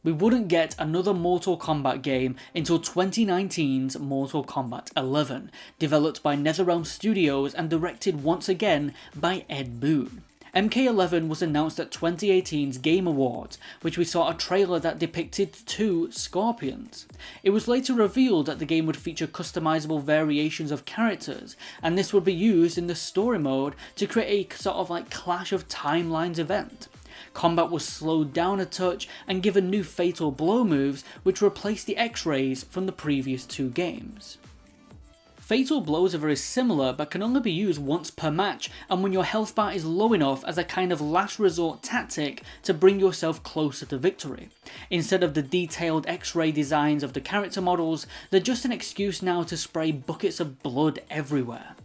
We wouldn't get another Mortal Kombat game until 2019's Mortal Kombat 11, developed by NetherRealm Studios and directed once again by Ed Boon. MK11 was announced at 2018's Game Awards, which we saw a trailer that depicted 2 scorpions. It was later revealed that the game would feature customizable variations of characters, and this would be used in the story mode to create a sort of like Clash of Timelines event. Combat was slowed down a touch and given new fatal blow moves which replaced the X-rays from the previous 2 games. Fatal blows are very similar but can only be used once per match, and when your health bar is low enough as a kind of last resort tactic to bring yourself closer to victory. Instead of the detailed X-ray designs of the character models, they're just an excuse now to spray buckets of blood everywhere.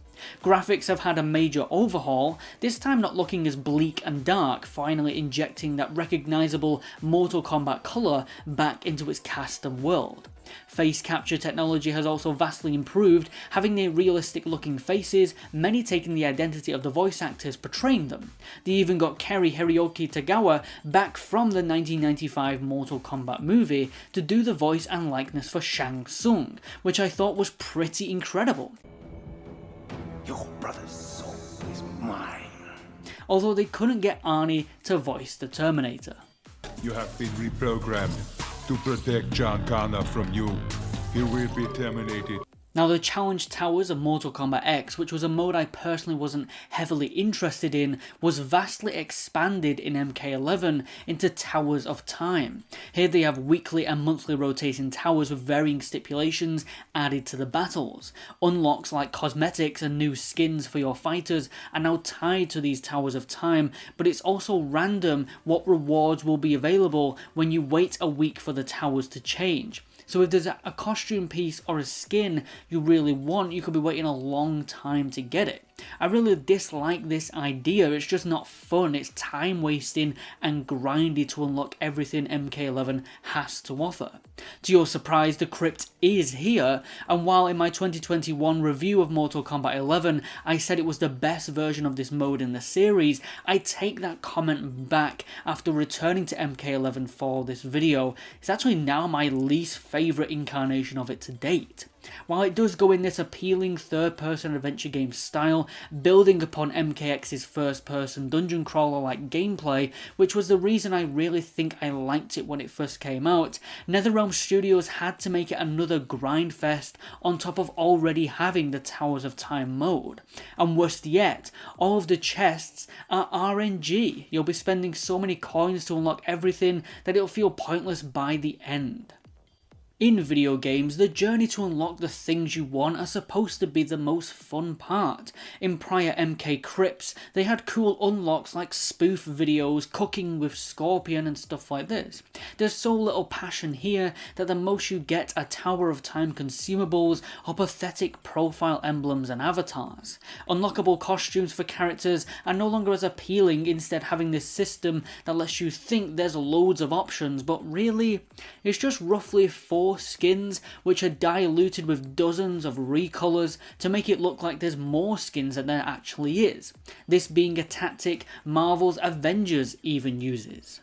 Graphics have had a major overhaul, this time not looking as bleak and dark, finally injecting that recognisable Mortal Kombat colour back into its cast and world. Face capture technology has also vastly improved, having near realistic looking faces, many taking the identity of the voice actors portraying them. They even got Kerry Hiroki Tagawa back from the 1995 Mortal Kombat movie to do the voice and likeness for Shang Tsung, which I thought was pretty incredible. Your brother's soul is mine. Although they couldn't get Arnie to voice the Terminator. You have been reprogrammed to protect John Connor from you. He will be terminated. Now the Challenge Towers of Mortal Kombat X, which was a mode I personally wasn't heavily interested in, was vastly expanded in MK11 into Towers of Time. Here they have weekly and monthly rotating towers with varying stipulations added to the battles. Unlocks like cosmetics and new skins for your fighters are now tied to these Towers of Time, but it's also random what rewards will be available when you wait a week for the towers to change. So if there's a costume piece or a skin you really want, you could be waiting a long time to get it. I really dislike this idea, it's just not fun, it's time wasting and grindy to unlock everything MK11 has to offer. To your surprise, the crypt is here, and while in my 2021 review of Mortal Kombat 11 I said it was the best version of this mode in the series, I take that comment back after returning to MK11 for this video. It's actually now my least favourite incarnation of it to date. While it does go in this appealing third-person adventure game style, building upon MKX's first-person dungeon crawler-like gameplay, which was the reason I really think I liked it when it first came out, NetherRealm Studios had to make it another grind fest on top of already having the Towers of Time mode. And worst yet, all of the chests are RNG. You'll be spending so many coins to unlock everything that it'll feel pointless by the end. In video games, the journey to unlock the things you want are supposed to be the most fun part. In prior MK crypts, they had cool unlocks like spoof videos, cooking with Scorpion and stuff like this. There's so little passion here that the most you get are Tower of Time consumables or pathetic profile emblems and avatars. Unlockable costumes for characters are no longer as appealing, instead having this system that lets you think there's loads of options, but really, it's just roughly 4 skins which are diluted with dozens of recolors to make it look like there's more skins than there actually is. This being a tactic Marvel's Avengers even uses.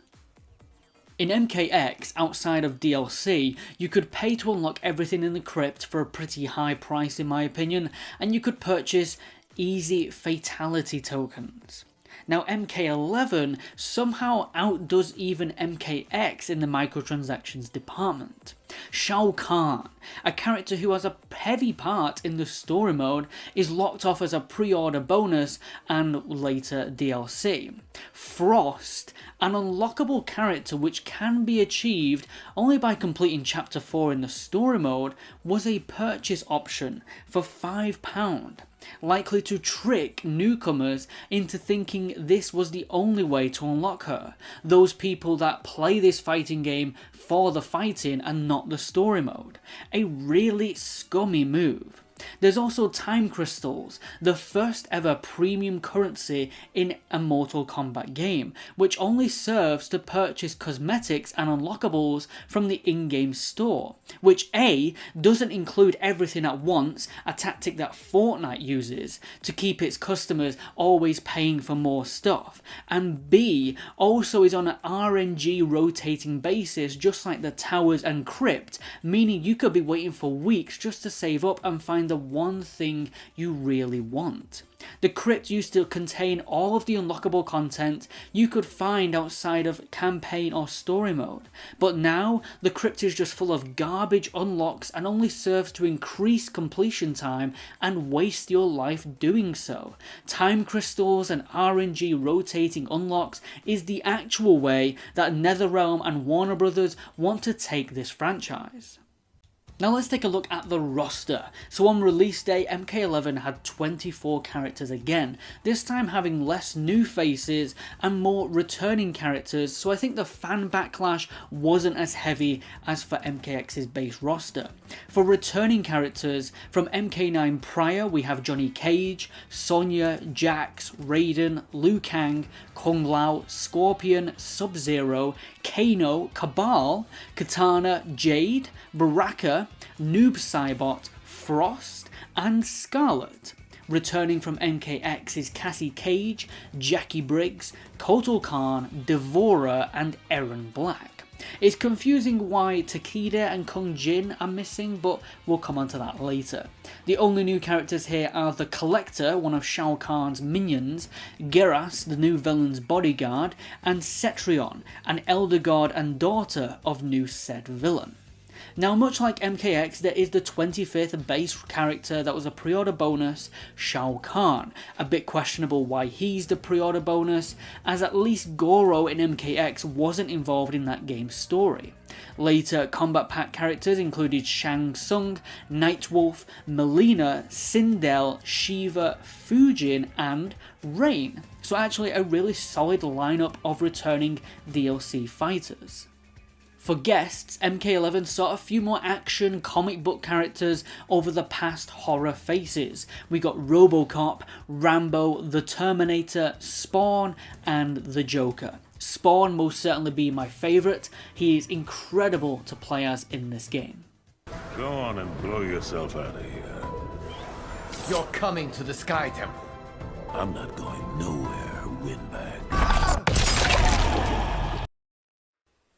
In MKX, outside of DLC, you could pay to unlock everything in the crypt for a pretty high price in my opinion, and you could purchase easy fatality tokens. Now MK11 somehow outdoes even MKX in the microtransactions department. Shao Kahn, a character who has a heavy part in the story mode, is locked off as a pre-order bonus and later DLC. Frost, an unlockable character which can be achieved only by completing chapter 4 in the story mode, was a purchase option for £5. Likely to trick newcomers into thinking this was the only way to unlock her, those people that play this fighting game for the fighting and not the story mode. A really scummy move. There's also time crystals, the first ever premium currency in a Mortal Kombat game, which only serves to purchase cosmetics and unlockables from the in-game store, which A, doesn't include everything at once, a tactic that Fortnite uses to keep its customers always paying for more stuff, and B, also is on an RNG rotating basis just like the towers and crypt, meaning you could be waiting for weeks just to save up and find the one thing you really want. The crypt used to contain all of the unlockable content you could find outside of campaign or story mode, but now the crypt is just full of garbage unlocks and only serves to increase completion time and waste your life doing so. Time crystals and RNG rotating unlocks is the actual way that NetherRealm and Warner Brothers want to take this franchise. Now let's take a look at the roster. So on release day, MK11 had 24 characters again, this time having less new faces and more returning characters, so I think the fan backlash wasn't as heavy as for MKX's base roster. For returning characters, from MK9 prior we have Johnny Cage, Sonya, Jax, Raiden, Liu Kang, Kung Lao, Scorpion, Sub-Zero, Kano, Cabal, Katana, Jade, Baraka, Noob Saibot, Frost, and Scarlet. Returning from MKX is Cassie Cage, Jackie Briggs, Kotal Khan, Devourer, and Eren Black. It's confusing why Takeda and Kung Jin are missing, but we'll come on to that later. The only new characters here are the Collector, one of Shao Kahn's minions, Geras, the new villain's bodyguard, and Cetrion, an elder god and daughter of new said villain. Now, much like MKX, there is the 25th base character that was a pre-order bonus, Shao Kahn. A bit questionable why he's the pre-order bonus, as at least Goro in MKX wasn't involved in that game's story. Later combat pack characters included Shang Tsung, Nightwolf, Melina, Sindel, Shiva, Fujin, and Rain. So actually a really solid lineup of returning DLC fighters. For guests, MK11 saw a few more action comic book characters over the past horror faces. We got Robocop, Rambo, the Terminator, Spawn, and the Joker. Spawn most certainly being my favourite. He is incredible to play as in this game. Go on and blow yourself out of here. You're coming to the Sky Temple. I'm not going nowhere, windbag.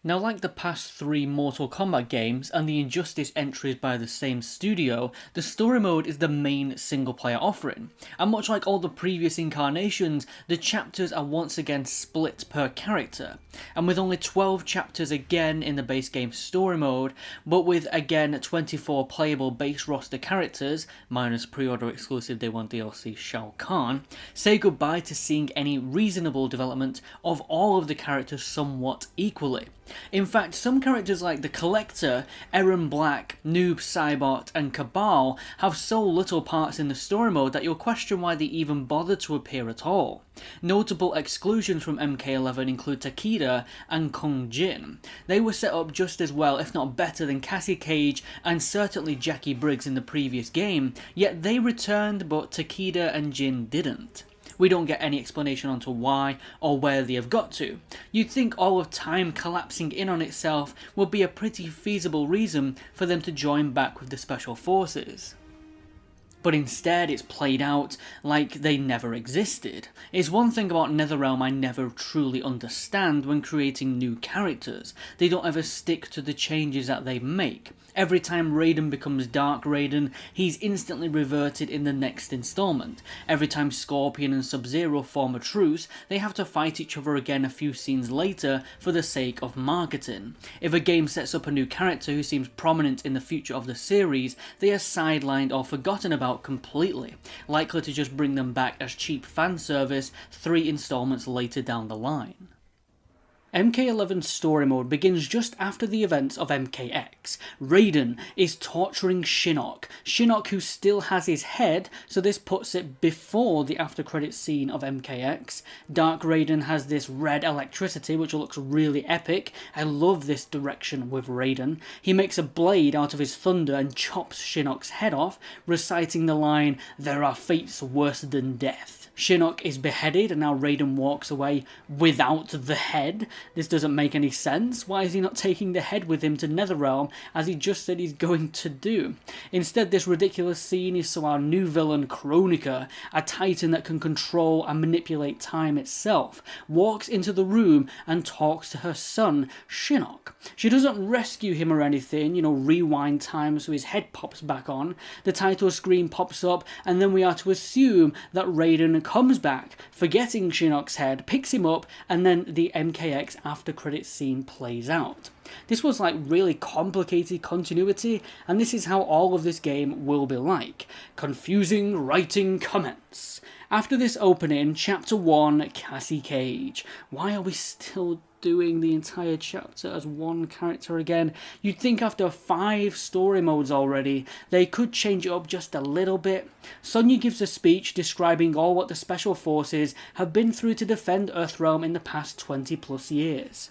Now, like the past 3 Mortal Kombat games and the Injustice entries by the same studio, the story mode is the main single player offering, and much like all the previous incarnations, the chapters are once again split per character, and with only 12 chapters again in the base game story mode, but with again 24 playable base roster characters, minus pre-order exclusive Day 1 DLC Shao Kahn, say goodbye to seeing any reasonable development of all of the characters somewhat equally. In fact, some characters like the Collector, Eren Black, Noob Saibot, and Cabal have so little parts in the story mode that you'll question why they even bother to appear at all. Notable exclusions from MK11 include Takeda and Kung Jin. They were set up just as well, if not better, than Cassie Cage and certainly Jackie Briggs in the previous game, yet they returned but Takeda and Jin didn't. We don't get any explanation onto why or where they have got to. You'd think all of time collapsing in on itself would be a pretty feasible reason for them to join back with the Special Forces. But instead it's played out like they never existed. It's one thing about NetherRealm I never truly understand when creating new characters. They don't ever stick to the changes that they make. Every time Raiden becomes Dark Raiden, he's instantly reverted in the next installment. Every time Scorpion and Sub-Zero form a truce, they have to fight each other again a few scenes later for the sake of marketing. If a game sets up a new character who seems prominent in the future of the series, they are sidelined or forgotten about completely, likely to just bring them back as cheap fan service 3 installments later down the line. MK11's story mode begins just after the events of MKX. Raiden is torturing Shinnok. Shinnok, who still has his head, so this puts it before the after credits scene of MKX. Dark Raiden has this red electricity, which looks really epic. I love this direction with Raiden. He makes a blade out of his thunder and chops Shinnok's head off, reciting the line, "There are fates worse than death." Shinnok is beheaded and now Raiden walks away without the head. This doesn't make any sense. Why is he not taking the head with him to Netherrealm as he just said he's going to do? Instead, this ridiculous scene is so our new villain Kronika, a titan that can control and manipulate time itself, walks into the room and talks to her son, Shinnok. She doesn't rescue him or anything, rewind time so his head pops back on. The title screen pops up and then we are to assume that Raiden comes back, forgetting Shinnok's head, picks him up, and then the MKX after credits scene plays out. This was like really complicated continuity, and this is how all of this game will be like. Confusing writing comments. After this opening, Chapter 1, Cassie Cage. Why are we still doing the entire chapter as one character again? You'd think after 5 story modes already, they could change it up just a little bit. Sonya gives a speech describing all what the Special Forces have been through to defend Earthrealm in the past 20 plus years.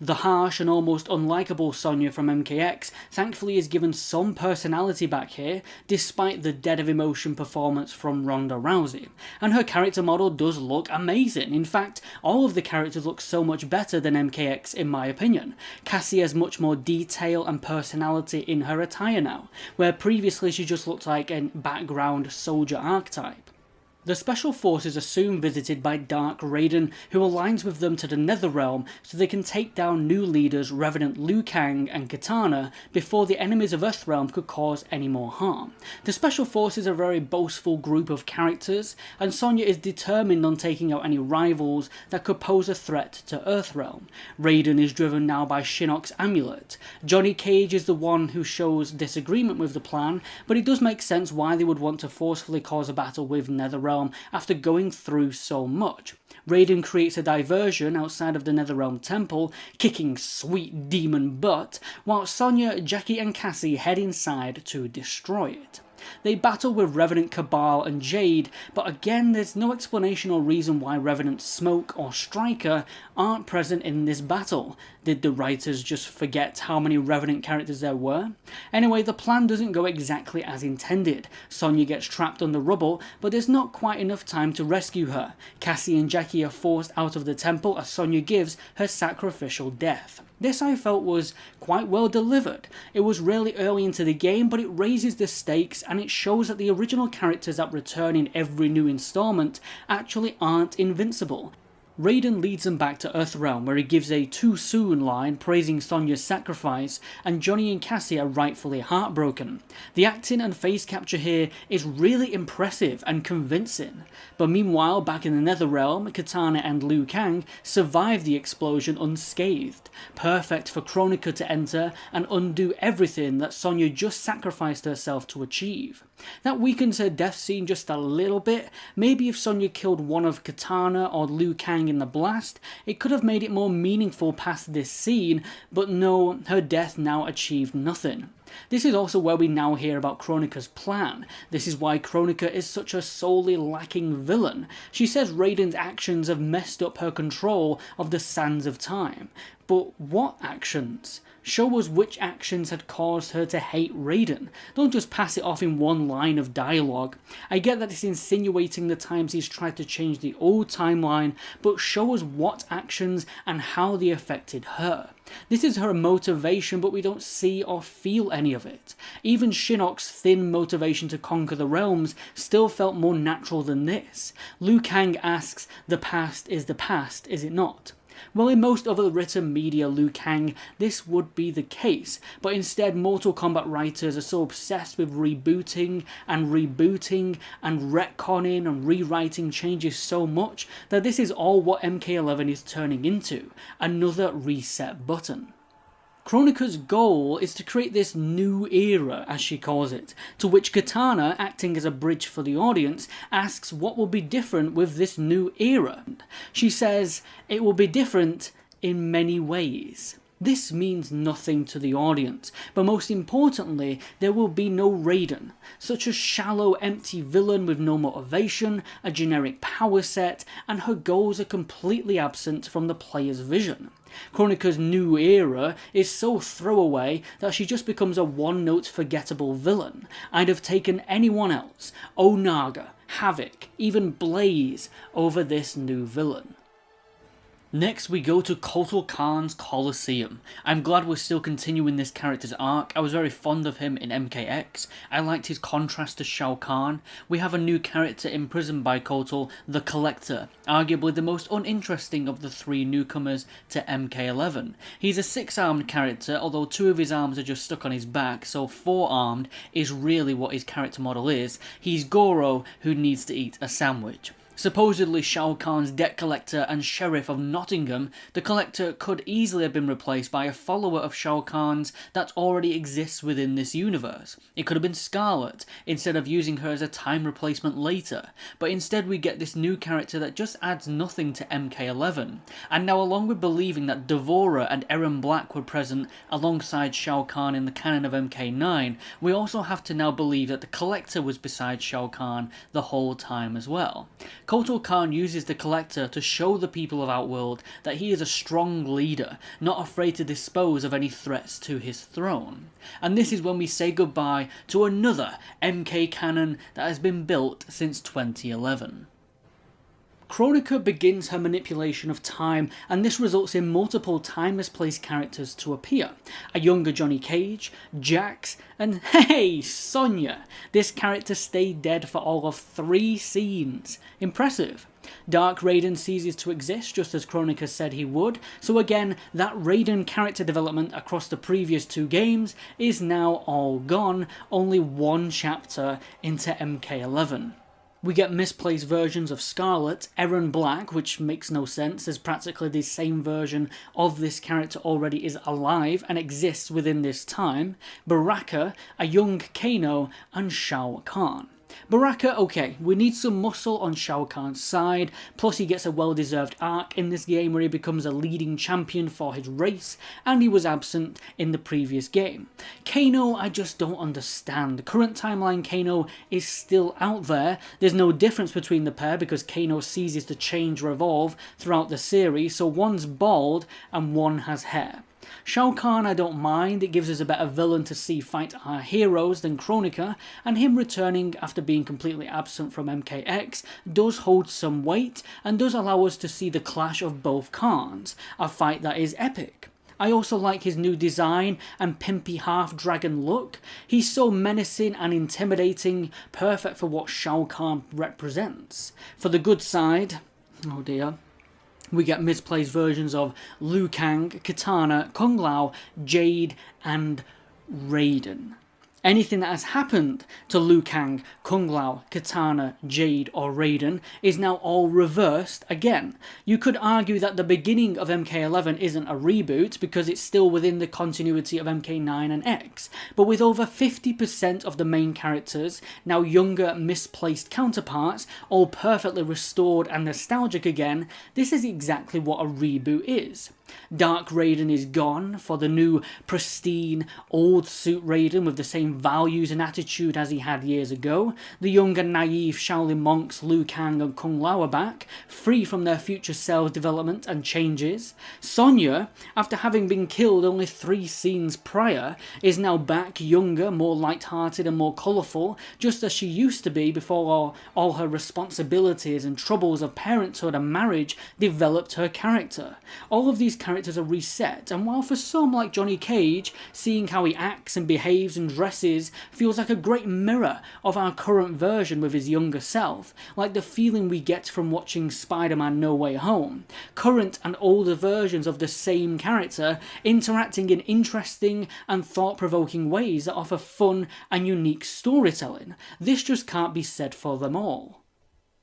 The harsh and almost unlikable Sonya from MKX thankfully is given some personality back here, despite the dead of emotion performance from Ronda Rousey, and her character model does look amazing. In fact, all of the characters look so much better than MKX in my opinion. Cassie has much more detail and personality in her attire now, where previously she just looked like a background soldier archetype. The Special Forces are soon visited by Dark Raiden, who aligns with them to the Netherrealm so they can take down new leaders Revenant Liu Kang and Kitana before the enemies of Earthrealm could cause any more harm. The Special Forces are a very boastful group of characters, and Sonya is determined on taking out any rivals that could pose a threat to Earthrealm. Raiden is driven now by Shinnok's amulet. Johnny Cage is the one who shows disagreement with the plan, but it does make sense why they would want to forcefully cause a battle with Netherrealm after going through so much. Raiden creates a diversion outside of the Netherrealm temple, kicking sweet demon butt, while Sonya, Jackie and Cassie head inside to destroy it. They battle with Revenant Cabal and Jade, but again there's no explanation or reason why Revenant Smoke or Striker aren't present in this battle. Did the writers just forget how many Revenant characters there were? Anyway, the plan doesn't go exactly as intended. Sonya gets trapped on the rubble, but there's not quite enough time to rescue her. Cassie and Jackie are forced out of the temple as Sonya gives her sacrificial death. This I felt was quite well delivered. It was really early into the game, but it raises the stakes and it shows that the original characters that return in every new installment actually aren't invincible. Raiden leads them back to Earthrealm, where he gives a "too soon" line praising Sonya's sacrifice, and Johnny and Cassie are rightfully heartbroken. The acting and face capture here is really impressive and convincing. But meanwhile, back in the Netherrealm, Kitana and Liu Kang survive the explosion unscathed. Perfect for Kronika to enter and undo everything that Sonya just sacrificed herself to achieve. That weakens her death scene just a little bit. Maybe if Sonya killed one of Kitana or Liu Kang in the blast, it could have made it more meaningful past this scene, but no, her death now achieved nothing. This is also where we now hear about Kronika's plan. This is why Kronika is such a solely lacking villain. She says Raiden's actions have messed up her control of the sands of time. But what actions? Show us which actions had caused her to hate Raiden. Don't just pass it off in one line of dialogue. I get that it's insinuating the times he's tried to change the old timeline, but show us what actions and how they affected her. This is her motivation, but we don't see or feel any of it. Even Shinnok's thin motivation to conquer the realms still felt more natural than this. Liu Kang asks, "The past, is it not?" Well, in most other written media Liu Kang, this would be the case, but instead Mortal Kombat writers are so obsessed with rebooting and retconning and rewriting changes so much that this is all what MK11 is turning into, another reset button. Kronika's goal is to create this new era, as she calls it, to which Kitana, acting as a bridge for the audience, asks what will be different with this new era. She says, "It will be different in many ways. This means nothing to the audience, but most importantly, there will be no Raiden, such a shallow, empty villain with no motivation, a generic power set, and her goals are completely absent from the player's vision. Kronika's new era is so throwaway that she just becomes a one-note forgettable villain. I'd have taken anyone else, Onaga, Havoc, even Blaze, over this new villain. Next we go to Kotal Khan's Colosseum. I'm glad we're still continuing this character's arc. I was very fond of him in MKX. I liked his contrast to Shao Kahn. We have a new character imprisoned by Kotal, the Collector, arguably the most uninteresting of the three newcomers to MK11. He's a 6-armed character, although 2 of his arms are just stuck on his back, so 4-armed is really what his character model is. He's Goro who needs to eat a sandwich. Supposedly Shao Kahn's debt collector and sheriff of Nottingham, the Collector could easily have been replaced by a follower of Shao Kahn's that already exists within this universe. It could have been Scarlet, instead of using her as a time replacement later, but instead we get this new character that just adds nothing to MK11. And now, along with believing that Devora and Erron Black were present alongside Shao Kahn in the canon of MK9, we also have to now believe that the Collector was beside Shao Kahn the whole time as well. Kotal Khan uses the Collector to show the people of Outworld that he is a strong leader, not afraid to dispose of any threats to his throne. And this is when we say goodbye to another MK canon that has been built since 2011. Kronika begins her manipulation of time, and this results in multiple time-misplaced characters to appear. A younger Johnny Cage, Jax, and hey, Sonya! This character stayed dead for all of 3 scenes. Impressive. Dark Raiden ceases to exist just as Kronika said he would, so again, that Raiden character development across the previous 2 games is now all gone, only 1 chapter into MK11. We get misplaced versions of Scarlet, Erron Black, which makes no sense as practically the same version of this character already is alive and exists within this time, Baraka, a young Kano, and Shao Kahn. Baraka, okay, we need some muscle on Shao Kahn's side, plus he gets a well-deserved arc in this game where he becomes a leading champion for his race, and he was absent in the previous game. Kano, I just don't understand. Current timeline Kano is still out there. There's no difference between the pair because Kano ceases to change or evolve throughout the series, so one's bald and one has hair. Shao Kahn I don't mind, it gives us a better villain to see fight our heroes than Kronika, and him returning after being completely absent from MKX does hold some weight, and does allow us to see the clash of both Khans, a fight that is epic. I also like his new design and pimpy half-dragon look. He's so menacing and intimidating, perfect for what Shao Kahn represents. For the good side, oh dear, we get misplaced versions of Liu Kang, Kitana, Kung Lao, Jade, and Raiden. Anything that has happened to Liu Kang, Kung Lao, Kitana, Jade, or Raiden is now all reversed again. You could argue that the beginning of MK11 isn't a reboot because it's still within the continuity of MK9 and X, but with over 50% of the main characters, now younger, misplaced counterparts, all perfectly restored and nostalgic again, this is exactly what a reboot is. Dark Raiden is gone for the new, pristine, old suit Raiden with the same values and attitude as he had years ago. The young and naive Shaolin monks Liu Kang and Kung Lao are back, free from their future self development and changes. Sonya, after having been killed only 3 scenes prior, is now back younger, more light-hearted and more colourful, just as she used to be before all her responsibilities and troubles of parenthood and marriage developed her character. All of these characters are reset, and while for some like Johnny Cage, seeing how he acts and behaves and dresses feels like a great mirror of our current version with his younger self, like the feeling we get from watching Spider-Man No Way Home, current and older versions of the same character interacting in interesting and thought-provoking ways that offer fun and unique storytelling. This just can't be said for them all.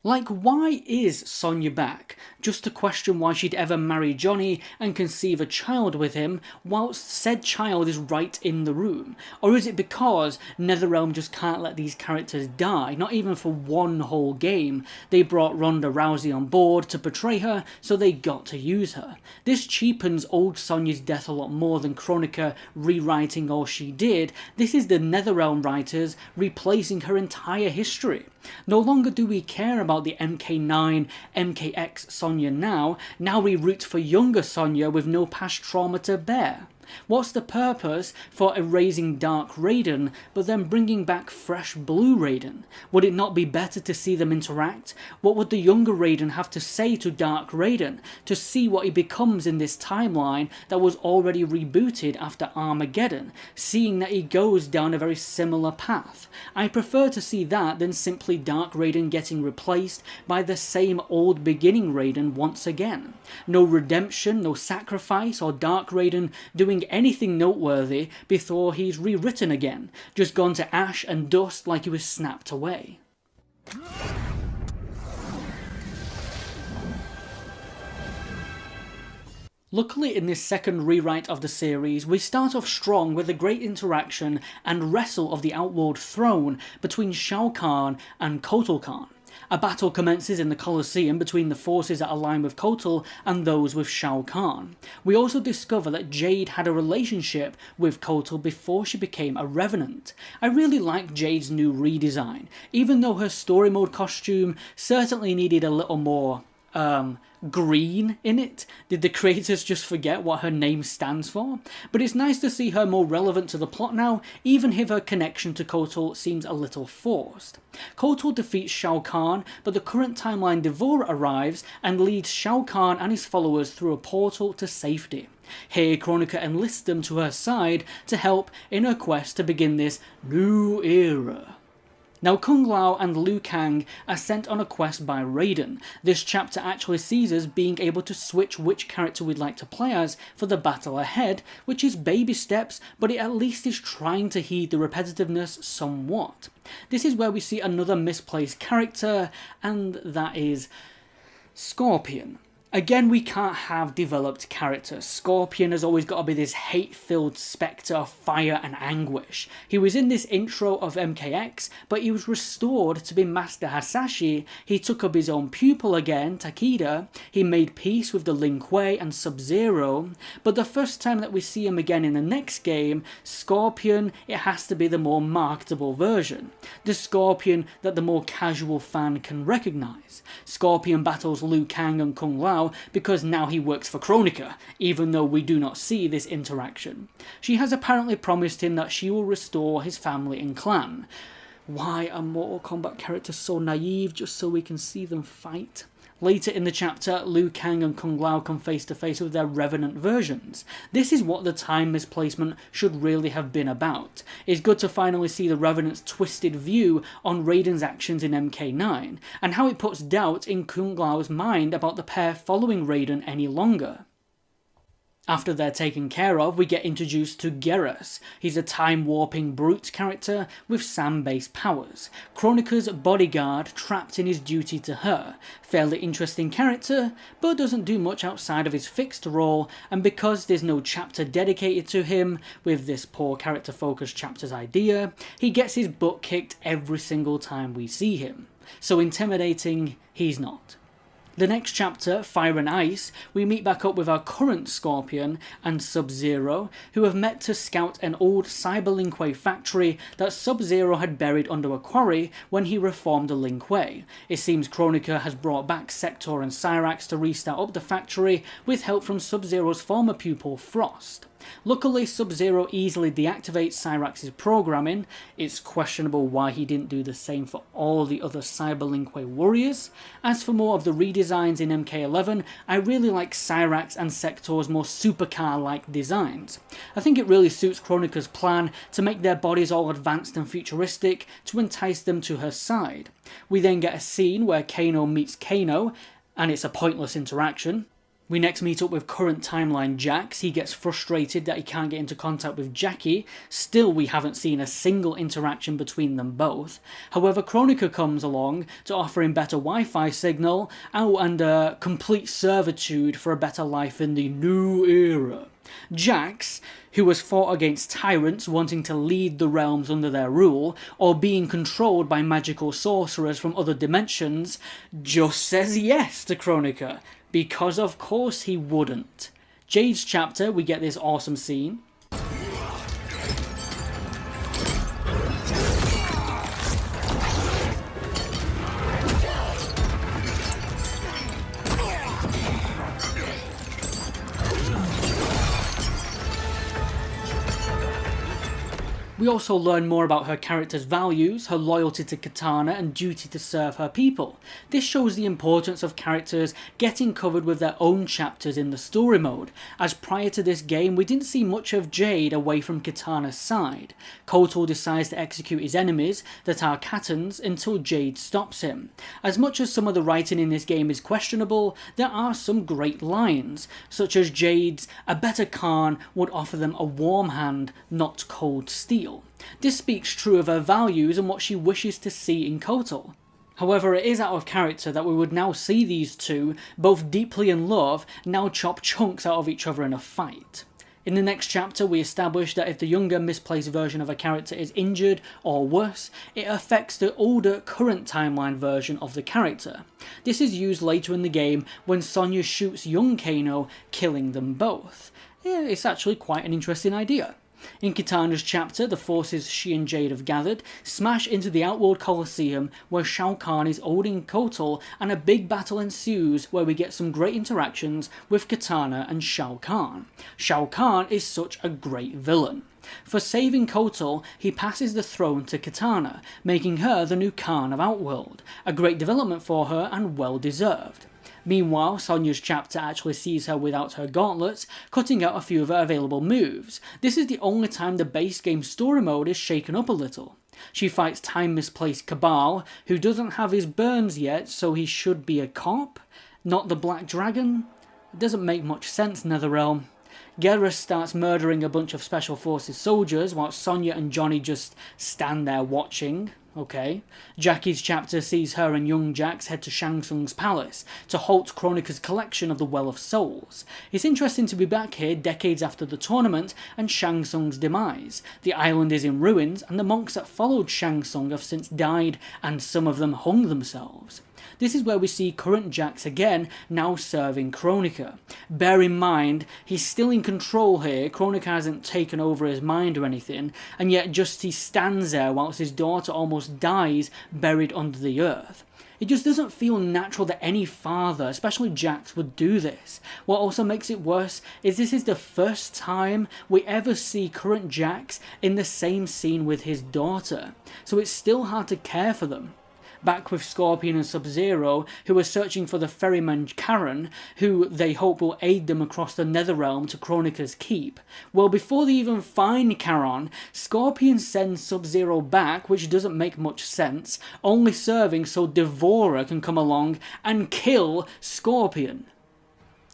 Like, why is Sonya back? Just to question why she'd ever marry Johnny and conceive a child with him, whilst said child is right in the room? Or is it because NetherRealm just can't let these characters die, not even for one whole game? They brought Ronda Rousey on board to portray her, so they got to use her. This cheapens old Sonya's death a lot more than Kronika rewriting all she did. This is the NetherRealm writers replacing her entire history. No longer do we care about the MK9, MKX Sonya now we root for younger Sonya with no past trauma to bear. What's the purpose for erasing Dark Raiden, but then bringing back fresh Blue Raiden? Would it not be better to see them interact? What would the younger Raiden have to say to Dark Raiden, to see what he becomes in this timeline that was already rebooted after Armageddon, seeing that he goes down a very similar path? I prefer to see that than simply Dark Raiden getting replaced by the same old beginning Raiden once again. No redemption, no sacrifice, or Dark Raiden doing anything noteworthy before he's rewritten again, just gone to ash and dust like he was snapped away. Luckily, in this second rewrite of the series, we start off strong with a great interaction and wrestle of the outlawed throne between Shao Kahn and Kotal Kahn. A battle commences in the Colosseum between the forces that align with Kotal and those with Shao Kahn. We also discover that Jade had a relationship with Kotal before she became a revenant. I really like Jade's new redesign, even though her story mode costume certainly needed a little more green in it. Did the creators just forget what her name stands for? But it's nice to see her more relevant to the plot now, even if her connection to Kotal seems a little forced. Kotal defeats Shao Kahn, but the current timeline Devourer arrives and leads Shao Kahn and his followers through a portal to safety. Here, Kronika enlists them to her side to help in her quest to begin this new era. Now, Kung Lao and Liu Kang are sent on a quest by Raiden. This chapter actually sees us being able to switch which character we'd like to play as for the battle ahead, which is baby steps, but it at least is trying to heed the repetitiveness somewhat. This is where we see another misplaced character, and that is Scorpion. Again, we can't have developed characters. Scorpion has always got to be this hate-filled spectre of fire and anguish. He was in this intro of MKX, but he was restored to be Master Hasashi. He took up his own pupil again, Takeda. He made peace with the Lin Kuei and Sub-Zero. But the first time that we see him again in the next game, Scorpion, it has to be the more marketable version. The Scorpion that the more casual fan can recognise. Scorpion battles Liu Kang and Kung Lao because now he works for Kronika, even though we do not see this interaction. She has apparently promised him that she will restore his family and clan. Why are Mortal Kombat characters so naive just so we can see them fight? Later in the chapter, Liu Kang and Kung Lao come face to face with their revenant versions. This is what the time misplacement should really have been about. It's good to finally see the revenant's twisted view on Raiden's actions in MK9, and how it puts doubt in Kung Lao's mind about the pair following Raiden any longer. After they're taken care of, we get introduced to Geras. He's a time-warping brute character with Sam-based powers. Kronika's bodyguard trapped in his duty to her. Fairly interesting character, but doesn't do much outside of his fixed role, and because there's no chapter dedicated to him, with this poor character-focused chapter's idea, he gets his butt kicked every single time we see him. So intimidating, he's not. The next chapter, Fire and Ice, we meet back up with our current Scorpion and Sub-Zero, who have met to scout an old Cyber Lin Kuei factory that Sub-Zero had buried under a quarry when he reformed the Lin Kuei. It seems Kronika has brought back Sector and Cyrax to restart up the factory with help from Sub-Zero's former pupil Frost. Luckily, Sub-Zero easily deactivates Cyrax's programming. It's questionable why he didn't do the same for all the other Cyber Lin Kuei warriors. As for more of the redesigns in MK11, I really like Cyrax and Sector's more supercar-like designs. I think it really suits Kronika's plan to make their bodies all advanced and futuristic to entice them to her side. We then get a scene where Kano meets Kano, and it's a pointless interaction. We next meet up with current timeline Jax. He gets frustrated that he can't get into contact with Jackie. Still, we haven't seen a single interaction between them both. However, Kronika comes along to offer him better Wi-Fi signal and complete servitude for a better life in the new era. Jax, who has fought against tyrants wanting to lead the realms under their rule, or being controlled by magical sorcerers from other dimensions, just says yes to Kronika. Because of course he wouldn't. Jade's chapter, we get this awesome scene. We also learn more about her character's values, her loyalty to Katana and duty to serve her people. This shows the importance of characters getting covered with their own chapters in the story mode, as prior to this game we didn't see much of Jade away from Katana's side. Kotal decides to execute his enemies, that are Katans, until Jade stops him. As much as some of the writing in this game is questionable, there are some great lines, such as Jade's "A better Khan would offer them a warm hand, not cold steel." This speaks true of her values and what she wishes to see in Kotal. However, it is out of character that we would now see these two, both deeply in love, now chop chunks out of each other in a fight. In the next chapter, we establish that if the younger, misplaced version of a character is injured, or worse, it affects the older, current timeline version of the character. This is used later in the game when Sonya shoots young Kano, killing them both. Yeah, it's actually quite an interesting idea. In Katana's chapter, the forces she and Jade have gathered smash into the Outworld Coliseum where Shao Kahn is holding Kotal, and a big battle ensues where we get some great interactions with Katana and Shao Kahn. Shao Kahn is such a great villain. For saving Kotal, he passes the throne to Katana, making her the new Khan of Outworld, a great development for her and well deserved. Meanwhile, Sonya's chapter actually sees her without her gauntlets, cutting out a few of her available moves. This is the only time the base game story mode is shaken up a little. She fights time-misplaced Cabal, who doesn't have his burns yet, so he should be a cop? Not the Black Dragon? It doesn't make much sense, Netherrealm. Geras starts murdering a bunch of Special Forces soldiers, while Sonya and Johnny just stand there watching. Okay. Jackie's chapter sees her and young Jax head to Shang Tsung's palace to halt Kronika's collection of the Well of Souls. It's interesting to be back here decades after the tournament and Shang Tsung's demise. The island is in ruins, and the monks that followed Shang Tsung have since died, and some of them hung themselves. This is where we see current Jax again, now serving Kronika. Bear in mind, he's still in control here, Kronika hasn't taken over his mind or anything, and yet just he stands there whilst his daughter almost dies buried under the earth. It just doesn't feel natural that any father, especially Jax, would do this. What also makes it worse is this is the first time we ever see current Jax in the same scene with his daughter, so it's still hard to care for them. Back with Scorpion and Sub-Zero, who are searching for the ferryman Charon, who they hope will aid them across the Netherrealm to Kronika's keep. Well, before they even find Charon, Scorpion sends Sub-Zero back, which doesn't make much sense, only serving so Devora can come along and kill Scorpion.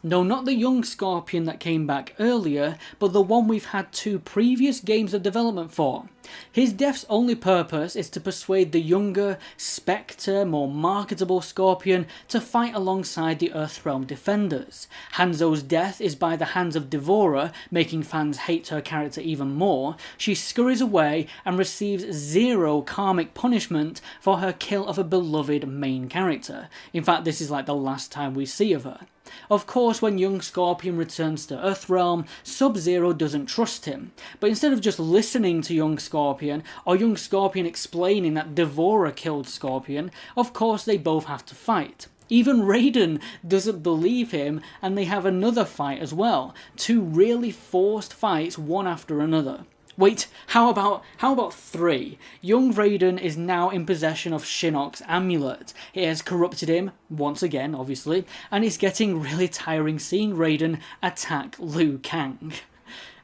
No, not the young Scorpion that came back earlier, but the one we've had 2 previous games of development for. His death's only purpose is to persuade the younger, Spectre, more marketable Scorpion to fight alongside the Earthrealm defenders. Hanzo's death is by the hands of Devora, making fans hate her character even more. She scurries away and receives 0 karmic punishment for her kill of a beloved main character. In fact, this is like the last time we see of her. Of course, when young Scorpion returns to Earthrealm, Sub-Zero doesn't trust him, but instead of just listening to young Scorpion, or young Scorpion explaining that Devora killed Scorpion, of course they both have to fight. Even Raiden doesn't believe him, and they have another fight as well. 2 really forced fights, one after another. Wait, how about 3? Young Raiden is now in possession of Shinnok's amulet. It has corrupted him, once again obviously, and it's getting really tiring seeing Raiden attack Liu Kang.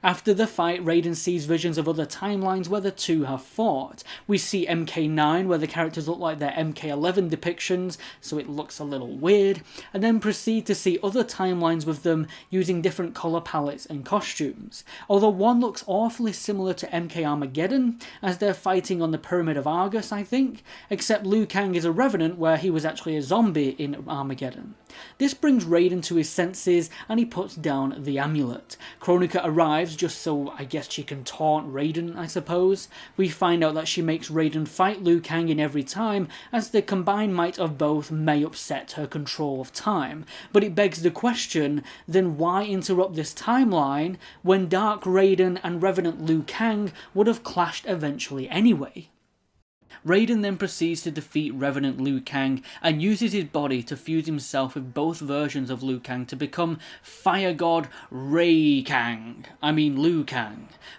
After the fight, Raiden sees visions of other timelines where the two have fought. We see MK9 where the characters look like their MK11 depictions, so it looks a little weird, and then proceed to see other timelines with them using different colour palettes and costumes. Although one looks awfully similar to MK Armageddon, as they're fighting on the Pyramid of Argus, I think, except Liu Kang is a revenant where he was actually a zombie in Armageddon. This brings Raiden to his senses and he puts down the amulet. Kronika arrives just so I guess she can taunt Raiden, I suppose. We find out that she makes Raiden fight Liu Kang in every time, as the combined might of both may upset her control of time. But it begs the question, then why interrupt this timeline when Dark Raiden and Revenant Liu Kang would have clashed eventually anyway? Raiden then proceeds to defeat Revenant Liu Kang and uses his body to fuse himself with both versions of Liu Kang to become Fire God Liu Kang.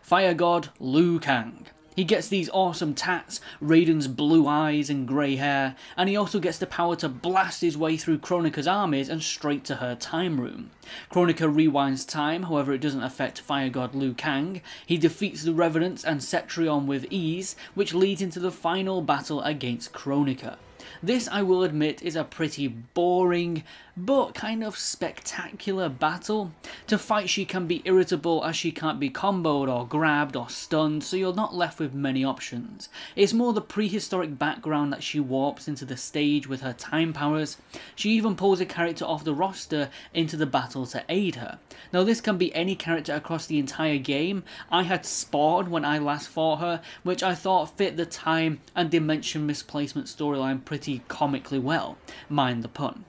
Fire God Liu Kang. He gets these awesome tats, Raiden's blue eyes and grey hair, and he also gets the power to blast his way through Kronika's armies and straight to her time room. Kronika rewinds time, however it doesn't affect Fire God Liu Kang. He defeats the Revenants and Cetrion with ease, which leads into the final battle against Kronika. This, I will admit, is a pretty boring, but kind of spectacular battle. To fight she can be irritable as she can't be comboed or grabbed or stunned, so you're not left with many options. It's more the prehistoric background that she warps into the stage with her time powers. She even pulls a character off the roster into the battle to aid her. Now this can be any character across the entire game. I had Spawn when I last fought her, which I thought fit the time and dimension misplacement storyline pretty comically well, mind the pun.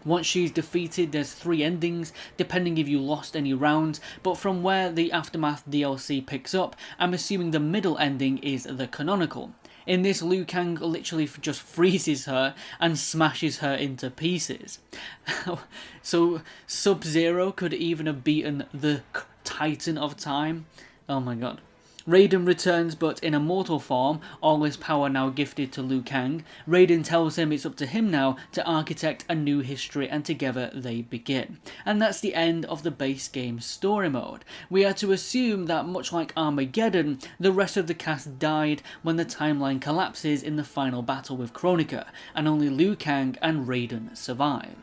Once she's defeated, there's 3 endings, depending if you lost any rounds, but from where the Aftermath DLC picks up, I'm assuming the middle ending is the canonical. In this, Liu Kang literally just freezes her and smashes her into pieces. So Sub-Zero could even have beaten the Titan of Time. Oh my god. Raiden returns, but in a mortal form, all his power now gifted to Liu Kang. Raiden tells him it's up to him now to architect a new history, and together they begin. And that's the end of the base game story mode. We are to assume that, much like Armageddon, the rest of the cast died when the timeline collapses in the final battle with Kronika, and only Liu Kang and Raiden survive.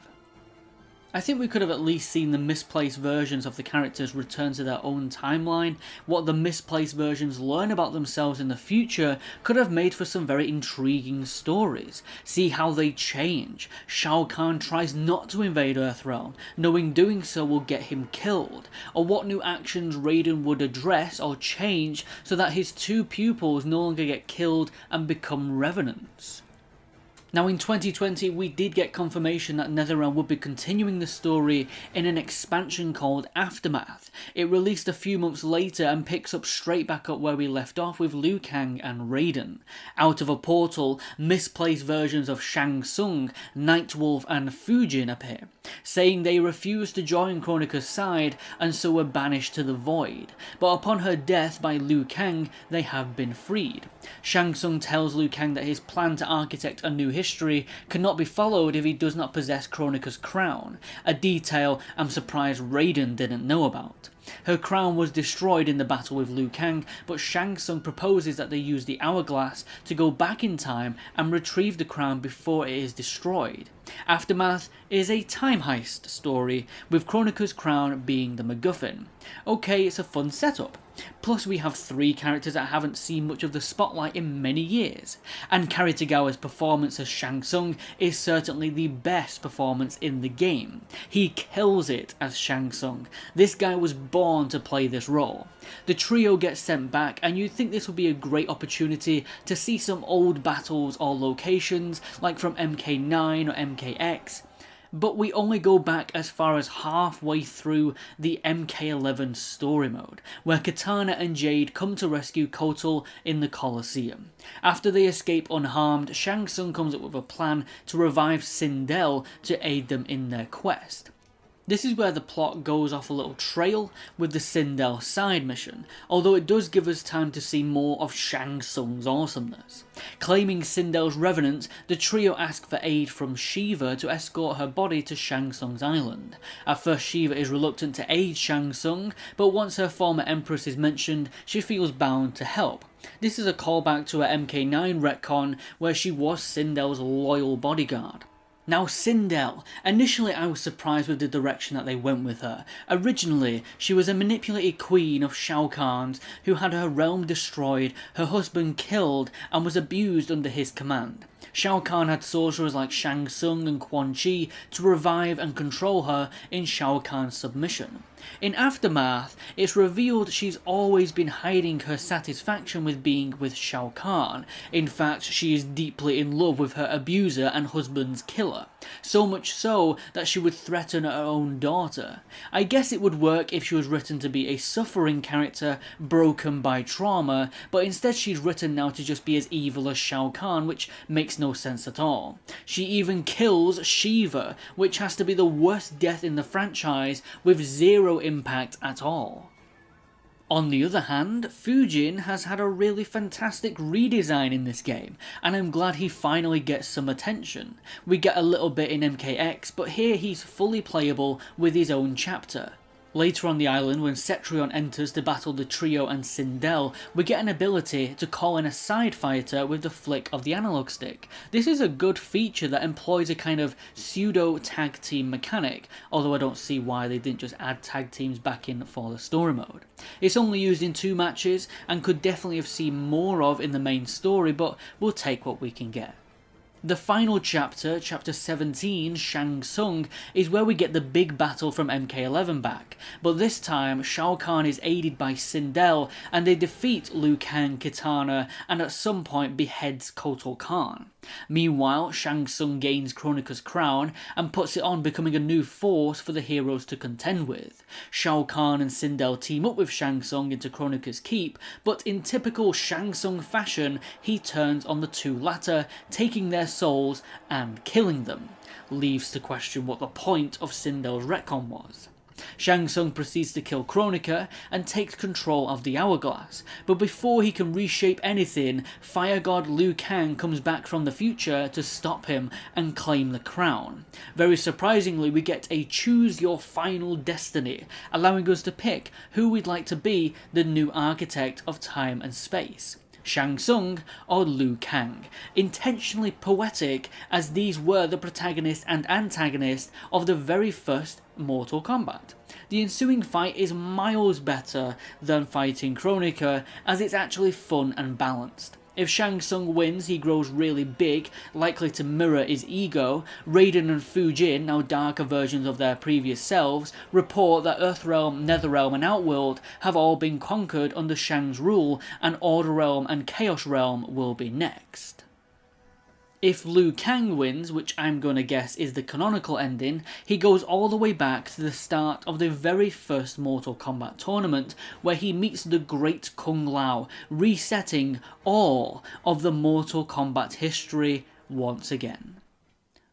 I think we could have at least seen the misplaced versions of the characters return to their own timeline. What the misplaced versions learn about themselves in the future could have made for some very intriguing stories. See how they change. Shao Kahn tries not to invade Earthrealm, knowing doing so will get him killed. Or what new actions Raiden would address or change so that his 2 pupils no longer get killed and become revenants. Now in 2020 we did get confirmation that NetherRealm would be continuing the story in an expansion called Aftermath. It released a few months later and picks up straight back up where we left off with Liu Kang and Raiden. Out of a portal, misplaced versions of Shang Tsung, Nightwolf and Fujin appear, saying they refused to join Kronika's side and so were banished to the void. But upon her death by Liu Kang, they have been freed. Shang Tsung tells Liu Kang that his plan to architect a new history cannot be followed if he does not possess Kronika's crown, a detail I'm surprised Raiden didn't know about. Her crown was destroyed in the battle with Liu Kang, but Shang Tsung proposes that they use the hourglass to go back in time and retrieve the crown before it is destroyed. Aftermath is a time heist story, with Kronika's crown being the MacGuffin. Okay, it's a fun setup. Plus we have 3 characters that haven't seen much of the spotlight in many years, and Cary Tagawa's performance as Shang Tsung is certainly the best performance in the game. He kills it as Shang Tsung. This guy was born to play this role. The trio gets sent back, and you'd think this would be a great opportunity to see some old battles or locations like from MK9 or MKX. But we only go back as far as halfway through the MK11 story mode, where Katana and Jade come to rescue Kotal in the Colosseum. After they escape unharmed, Shang Tsung comes up with a plan to revive Sindel to aid them in their quest. This is where the plot goes off a little trail with the Sindel side mission, although it does give us time to see more of Shang Tsung's awesomeness. Claiming Sindel's revenants, the trio ask for aid from Shiva to escort her body to Shang Tsung's island. At first Shiva is reluctant to aid Shang Tsung, but once her former empress is mentioned, she feels bound to help. This is a callback to her MK9 retcon where she was Sindel's loyal bodyguard. Now Sindel. Initially I was surprised with the direction that they went with her. Originally, she was a manipulated queen of Shao Kahn's who had her realm destroyed, her husband killed, and was abused under his command. Shao Kahn had sorcerers like Shang Tsung and Quan Chi to revive and control her in Shao Kahn's submission. In Aftermath, it's revealed she's always been hiding her satisfaction with being with Shao Kahn. In fact, she is deeply in love with her abuser and husband's killer. So much so that she would threaten her own daughter. I guess it would work if she was written to be a suffering character broken by trauma, but instead she's written now to just be as evil as Shao Kahn, which makes no sense at all. She even kills Shiva, which has to be the worst death in the franchise, with zero impact at all. On the other hand, Fujin has had a really fantastic redesign in this game, and I'm glad he finally gets some attention. We get a little bit in MKX, but here he's fully playable with his own chapter. Later on the island, when Cetrion enters to battle the trio and Sindel, we get an ability to call in a side fighter with the flick of the analog stick. This is a good feature that employs a kind of pseudo tag team mechanic, although I don't see why they didn't just add tag teams back in for the story mode. It's only used in 2 matches and could definitely have seen more of in the main story, but we'll take what we can get. The final chapter, chapter 17, Shang Tsung, is where we get the big battle from MK11 back, but this time Shao Kahn is aided by Sindel and they defeat Liu Kang, Kitana, and at some point beheads Kotal Kahn. Meanwhile, Shang Tsung gains Kronika's crown and puts it on, becoming a new force for the heroes to contend with. Shao Kahn and Sindel team up with Shang Tsung into Kronika's keep, but in typical Shang Tsung fashion, he turns on the two latter, taking their souls and killing them. Leaves to question what the point of Sindel's retcon was. Shang Tsung proceeds to kill Kronika and takes control of the hourglass, but before he can reshape anything, Fire God Liu Kang comes back from the future to stop him and claim the crown. Very surprisingly, we get a choose your final destiny, allowing us to pick who we'd like to be the new architect of time and space. Shang Tsung or Liu Kang, intentionally poetic as these were the protagonist and antagonist of the very first Mortal Kombat. The ensuing fight is miles better than fighting Kronika, as it's actually fun and balanced. If Shang Tsung wins, he grows really big, likely to mirror his ego. Raiden and Fujin, now darker versions of their previous selves, report that Earthrealm, Netherrealm and Outworld have all been conquered under Shang's rule, and Order Realm and Chaos Realm will be next. If Liu Kang wins, which I'm gonna guess is the canonical ending, he goes all the way back to the start of the very first Mortal Kombat tournament, where he meets the great Kung Lao, resetting all of the Mortal Kombat history once again.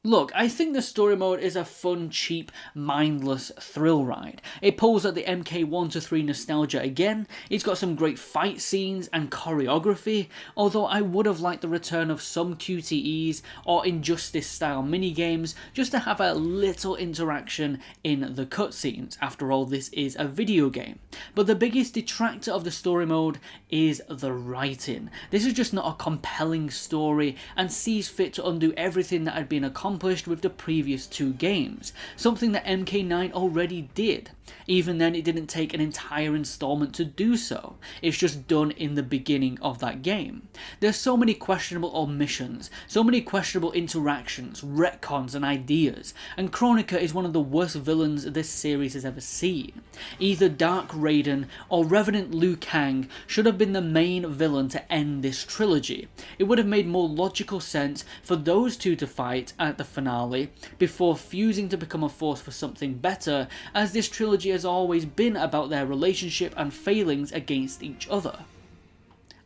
Look, I think the story mode is a fun, cheap, mindless thrill ride. It pulls at the MK1-3 nostalgia again, it's got some great fight scenes and choreography, although I would have liked the return of some QTEs or Injustice style minigames just to have a little interaction in the cutscenes. After all, this is a video game. But the biggest detractor of the story mode is the writing. This is just not a compelling story and sees fit to undo everything that had been accomplished with the previous 2 games, something that MK9 already did. Even then, it didn't take an entire installment to do so. It's just done in the beginning of that game. There's so many questionable omissions, so many questionable interactions, retcons and ideas, and Kronika is one of the worst villains this series has ever seen. Either Dark Raiden or Revenant Liu Kang should have been the main villain to end this trilogy. It would have made more logical sense for those two to fight at the finale before fusing to become a force for something better, as this trilogy has always been about their relationship and failings against each other.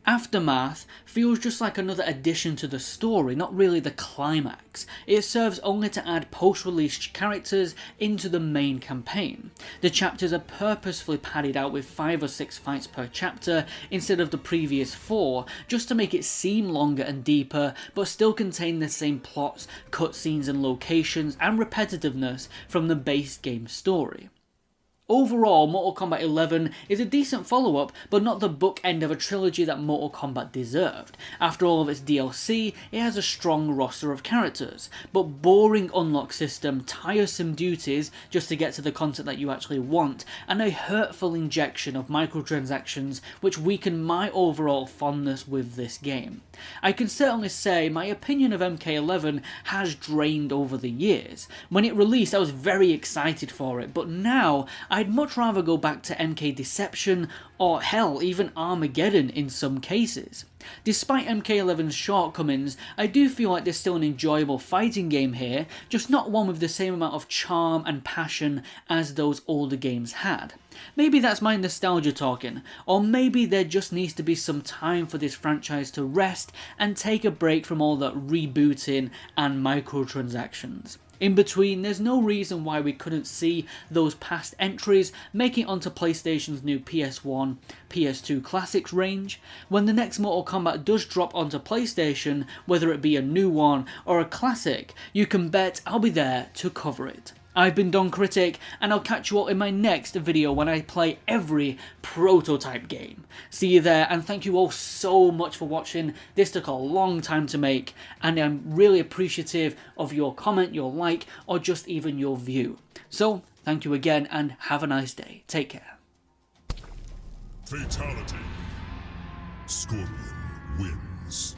Aftermath feels just like another addition to the story, not really the climax. It serves only to add post-release characters into the main campaign. The chapters are purposefully padded out with 5 or 6 fights per chapter instead of the previous 4, just to make it seem longer and deeper, but still contain the same plots, cutscenes and locations, and repetitiveness from the base game story. Overall, Mortal Kombat 11 is a decent follow-up, but not the bookend of a trilogy that Mortal Kombat deserved. After all of its DLC, it has a strong roster of characters, but boring unlock system, tiresome duties just to get to the content that you actually want, and a hurtful injection of microtransactions which weaken my overall fondness with this game. I can certainly say my opinion of MK11 has drained over the years. When it released, I was very excited for it, but now I'd much rather go back to MK Deception, or hell, even Armageddon in some cases. Despite MK11's shortcomings, I do feel like there's still an enjoyable fighting game here, just not one with the same amount of charm and passion as those older games had. Maybe that's my nostalgia talking, or maybe there just needs to be some time for this franchise to rest and take a break from all that rebooting and microtransactions. In between, there's no reason why we couldn't see those past entries making it onto PlayStation's new PS1, PS2 Classics range. When the next Mortal Kombat does drop onto PlayStation, whether it be a new one or a classic, you can bet I'll be there to cover it. I've been Don Critic, and I'll catch you all in my next video when I play every prototype game. See you there, and thank you all so much for watching. This took a long time to make, and I'm really appreciative of your comment, your like, or just even your view. So, thank you again, and have a nice day. Take care. Fatality. Scorpion wins.